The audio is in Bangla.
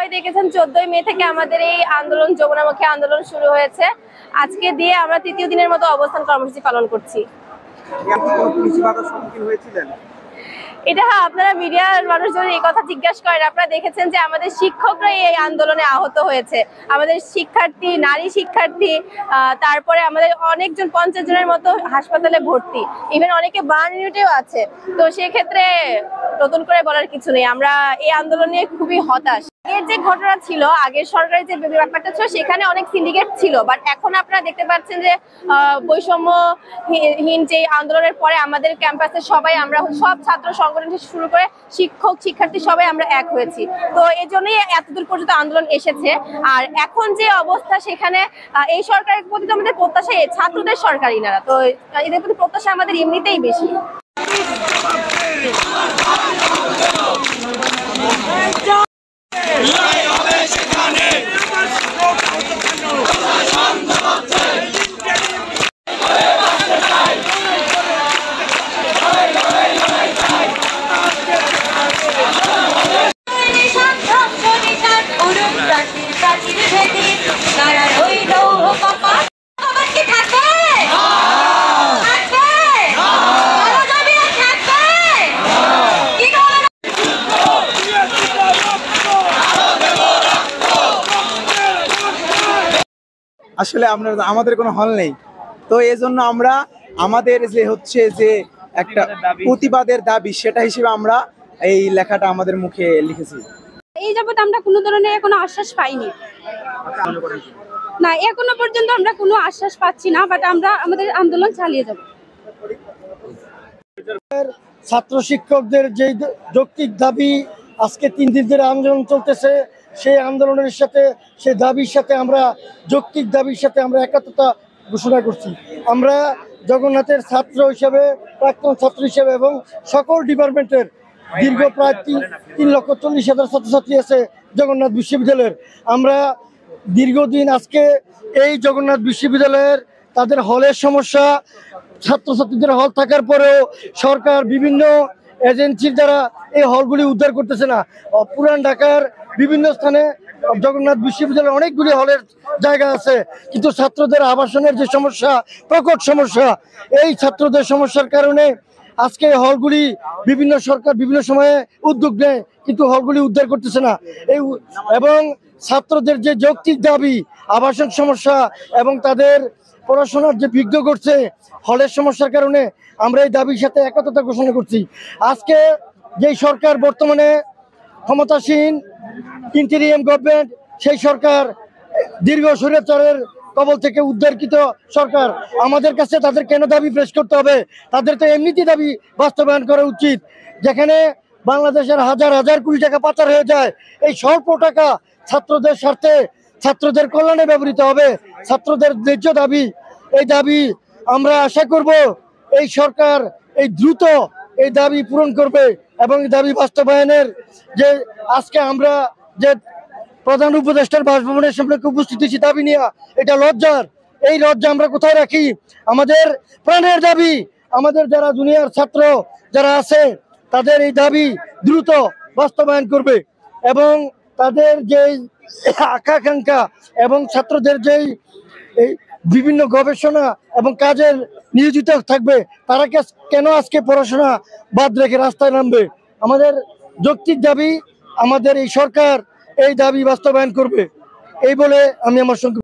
সবাই দেখেছেন 14ই মে থেকে আমাদের এই আন্দোলন, যমুনামুখী আন্দোলন শুরু হয়েছে। আজকে দিয়ে আমরা তৃতীয় দিনের মতো অবস্থান কর্মসূচি পালন করছি। এটা আপনারা মিডিয়ার মানুষজন এই কথা জিজ্ঞাসা করেন। আপনারা দেখেছেন যে আমাদের শিক্ষকরা এই আন্দোলনে আহত হয়েছে, আমাদের শিক্ষার্থী, নারী শিক্ষার্থী, তারপরে আমাদের অনেকজন 50 জনের মতো হাসপাতালে ভর্তি, ইভেন অনেকে বার্ন ইউনিটেও আছে। তো সেক্ষেত্রে নতুন করে বলার কিছু নেই, আমরা এই আন্দোলন নিয়ে খুবই হতাশ। আগের যে ঘটনা ছিল, আগের সরকারের যে ব্যাপারটা ছিল, সেখানে অনেক সিন্ডিকেট ছিল, বাট এখন আপনারা দেখতে পাচ্ছেন যে বৈষম্যহীন যে আন্দোলনের পরে আমাদের ক্যাম্পাসে সবাই, আমরা সব ছাত্র সংগঠন থেকে শুরু করে শিক্ষক শিক্ষার্থী সবাই আমরা এক হয়েছি। তো এই জন্যই এতদূর পর্যন্ত আন্দোলন এসেছে। আর এখন যে অবস্থা, সেখানে এই সরকারের প্রতি তো আমাদের প্রত্যাশা, ছাত্রদের সরকারই না, তো এদের প্রতি প্রত্যাশা আমাদের এমনিতেই বেশি। আসলে আমাদের কোনো হল নেই, তো এই জন্য আমরা আমাদের যে হচ্ছে যে একটা প্রতিবাদের দাবি, সেটা হিসেবে আমরা এই লেখাটা আমাদের মুখে লিখেছি। এই যাবত আমরা কোনো ধরনের কোনো আশ্বাস পাইনি, না এখনো পর্যন্ত আমরা কোনো আশ্বাস পাচ্ছি না, বাট আমরা আমাদের আন্দোলন চালিয়ে যাব। ছাত্র শিক্ষকদের যে যৌক্তিক দাবি, আজকে 3 দিন ধরে আন্দোলন চলতেছে, সেই আন্দোলনের সাথে, সেই দাবির সাথে আমরা যৌক্তিক দাবির সাথে আমরা একাত্মতা ঘোষণা করছি। আমরা জগন্নাথের ছাত্র হিসেবে, প্রাক্তন ছাত্র হিসেবে এবং সকল ডিপার্টমেন্টের দীর্ঘ প্রায় 3,40,000 ছাত্রছাত্রী আছে জগন্নাথ বিশ্ববিদ্যালয়ের। আমরা দীর্ঘদিন আজকে এই জগন্নাথ বিশ্ববিদ্যালয়ের তাদের হলের সমস্যা, ছাত্রছাত্রীদের হল থাকার পরেও সরকার বিভিন্ন এজেন্সির দ্বারা এই হলগুলি উদ্ধার করতেছে না। পুরান ঢাকার বিভিন্ন স্থানে জগন্নাথ বিশ্ববিদ্যালয়ের অনেকগুলি হলের জায়গা আছে, কিন্তু ছাত্রদের আবাসনের যে সমস্যা, প্রকট সমস্যা, এই ছাত্রদের সমস্যার কারণে আজকে হলগুলি বিভিন্ন সরকার বিভিন্ন সময়ে উদ্যোগ নেয়, কিন্তু হলগুলি উদ্ধার করতেছে না। এবং ছাত্রদের যে যৌক্তিক দাবি, আবাসন সমস্যা এবং তাদের পড়াশোনার যে বিঘ্ন করছে হলের সমস্যার কারণে, আমরা এই দাবির সাথে একতা ঘোষণা করছি। আজকে যেই সরকার বর্তমানে ক্ষমতাসীন, ইন্টেরিয়াম গভর্নমেন্ট, সেই সরকার দীর্ঘ স্বৈরাচারের কবল থেকে উদ্ধারকৃত সরকার। আমাদের কাছে তাদের কেন দাবি পেশ করতে হবে? তাদের তো এমনিতেই দাবি বাস্তবায়ন করা উচিত। যেখানে বাংলাদেশের হাজার হাজার কোটি টাকা পাচার হয়ে যায়, এই স্বল্প টাকা ছাত্রদের স্বার্থে, ছাত্রদের কল্যাণে ব্যবহৃত হবে। ছাত্রদের ন্যায্য দাবি, এই দাবি আমরা আশা করব এই সরকার এই দ্রুত এই দাবি পূরণ করবে এবং দাবি বাস্তবায়নের যে আজকে আমরা যে প্রধান উপদেষ্টার বাসভবনের সামনে উপস্থিত হয়েছি দাবি নিয়ে, এটা লজ্জার। এই লজ্জা আমরা কোথায় রাখি? আমাদের প্রাণের দাবি, আমাদের যারা জুনিয়র ছাত্র যারা আছে, তাদের এই দাবি দ্রুত বাস্তবায়ন করবে এবং তাদের যে আকাঙ্ক্ষা এবং ছাত্রদের যেই এই বিভিন্ন গবেষণা এবং কাজের নিয়োজিত থাকবে, তারা কেন আজকে পড়াশোনা বাদ রেখে রাস্তায় নামবে? আমাদের যৌক্তিক দাবি, আমাদের এই সরকার এই দাবি বাস্তবায়ন করবে, এই বলে আমি আমার সঙ্গে